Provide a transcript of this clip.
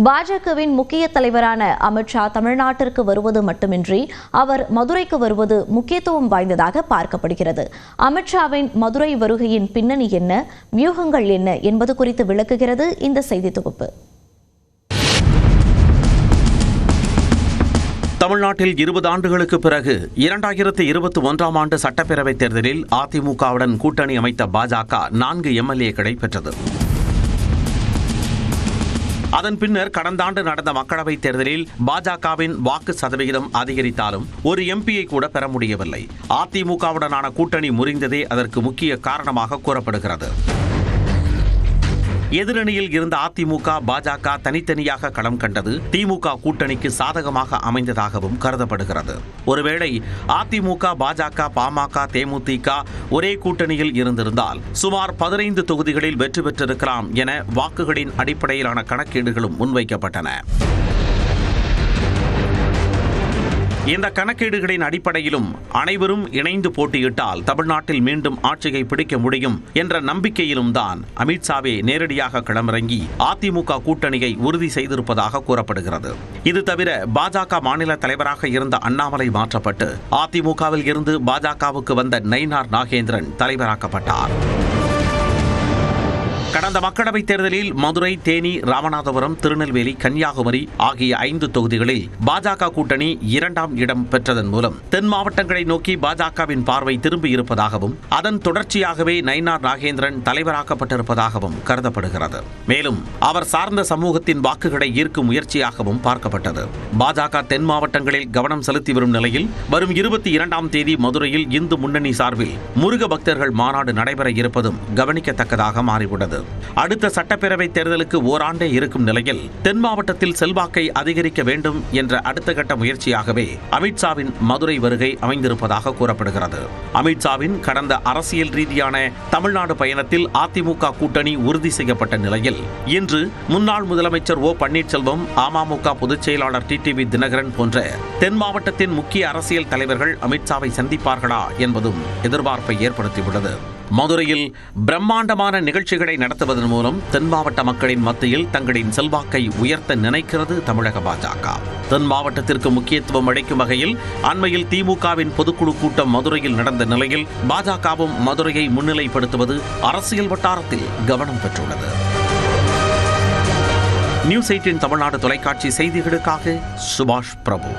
பாஜகவின் முக்கிய தலைவரான அமித்ஷா தமிழ்நாட்டிற்கு வருவது மட்டுமின்றி அவர் மதுரைக்கு வருவது முக்கியத்துவம் வாய்ந்ததாக பார்க்கப்படுகிறது. அமித்ஷாவின் மதுரை வருகையின் பின்னணி என்ன, வியூகங்கள் என்ன என்பது குறித்து விளக்குகிறது இந்த செய்தி தொகுப்பு. தமிழ்நாட்டில் 20 ஆண்டுகளுக்கு பிறகு 2021ஆம் ஆண்டு சட்டப்பேரவைத் தேர்தலில் அதிமுகவுடன் கூட்டணி அமைத்த பாஜக 4 எம்எல்ஏக்களை பெற்றது. அதன் பின்னர் கடந்த ஆண்டு நடந்த மக்களவைத் தேர்தலில் பாஜகவின் வாக்கு சதவிகிதம் அதிகரித்தாலும் ஒரு எம்பியை கூட பெற முடியவில்லை. அதிமுகவுடனான கூட்டணி முறிந்ததே அதற்கு முக்கிய காரணமாக கூறப்படுகிறது. எதிரணியில் இருந்த அதிமுக, பாஜக தனித்தனியாக களம் கண்டது திமுக கூட்டணிக்கு சாதகமாக அமைந்ததாகவும் கருதப்படுகிறது. ஒருவேளை அதிமுக, பாஜக, பாமக, தேமுதிக ஒரே கூட்டணியில் இருந்திருந்தால் சுமார் 15 தொகுதிகளில் வெற்றி பெற்றிருக்கலாம் என வாக்குகளின் அடிப்படையிலான கணக்கீடுகளும் முன்வைக்கப்பட்டன. இந்த கணக்கீடுகளின் அடிப்படையிலும் அனைவரும் இணைந்து போட்டியிட்டால் தமிழ்நாட்டில் மீண்டும் ஆட்சியை பிடிக்க முடியும் என்ற நம்பிக்கையிலும் தான் அமித்ஷாவே நேரடியாக களமிறங்கி அதிமுக கூட்டணியை உறுதி செய்திருப்பதாக கூறப்படுகிறது. இது தவிர பாஜக மாநில தலைவராக இருந்த அண்ணாமலை மாற்றப்பட்டு அதிமுகவில் இருந்து பாஜகவுக்கு வந்த நயினார் நாகேந்திரன் தலைவராக்கப்பட்டார். கடந்த மக்களவைத் தேர்தலில் மதுரை, தேனி, ராமநாதபுரம், திருநெல்வேலி, கன்னியாகுமரி ஆகிய 5 தொகுதிகளில் பாஜக கூட்டணி 2ஆம் இடம் பெற்றதன் மூலம் தென் மாவட்டங்களை நோக்கி பாஜகவின் பார்வை திரும்பியிருப்பதாகவும் அதன் தொடர்ச்சியாகவே நயினார் நாகேந்திரன் தலைவராக்கப்பட்டிருப்பதாகவும் கருதப்படுகிறது. மேலும் அவர் சார்ந்த சமூகத்தின் வாக்குகளை ஈர்க்கும் முயற்சியாகவும் பார்க்கப்பட்டது. பாஜக தென் மாவட்டங்களில் கவனம் செலுத்தி வரும் நிலையில் வரும் 22ஆம் தேதி மதுரையில் இந்து முன்னணி சார்பில் முருக பக்தர்கள் மாநாடு நடைபெற இருப்பதும் கவனிக்கத்தக்கதாக மாறியுள்ளது. அடுத்த சட்டப்பேரவைத் தேர்தலுக்கு ஓராண்டே இருக்கும் நிலையில் தென் மாவட்டத்தில் செல்வாக்கை அதிகரிக்க வேண்டும் என்ற அடுத்த கட்ட முயற்சியாகவே அமித்ஷாவின் மதுரை வருகை அமைந்திருப்பதாக கூறப்படுகிறது. அமித்ஷாவின் கடந்த அரசியல் ரீதியான தமிழ்நாடு பயணத்தில் அதிமுக கூட்டணி உறுதி செய்யப்பட்ட நிலையில் இன்று முன்னாள் முதலமைச்சர் ஓ பன்னீர்செல்வம், அமமுக பொதுச் செயலாளர் டிடிவி தினகரன் போன்ற தென் மாவட்டத்தின் முக்கிய அரசியல் தலைவர்கள் அமித்ஷாவை சந்திப்பார்களா என்பதும் எதிர்பார்ப்பை ஏற்படுத்தியுள்ளது. மதுரையில் பிரம்மாண்டமான நிகழ்ச்சிகளை நடத்துவதன் மூலம் தென் மாவட்ட மக்களின் மத்தியில் தங்களின் செல்வாக்கை உயர்த்த நினைக்கிறது தமிழக பாஜக. தென் மாவட்டத்திற்கு முக்கியத்துவம் அளிக்கும் வகையில் அண்மையில் திமுகவின் பொதுக்குழு கூட்டம் மதுரையில் நடந்த நிலையில் பாஜகவும் மதுரையை முன்னிலைப்படுத்துவது அரசியல் வட்டாரத்தில் கவனம் பெற்றுள்ளது. நியூஸ் 18 தமிழ்நாடு தொலைக்காட்சி செய்திகளுக்காக சுபாஷ் பிரபு.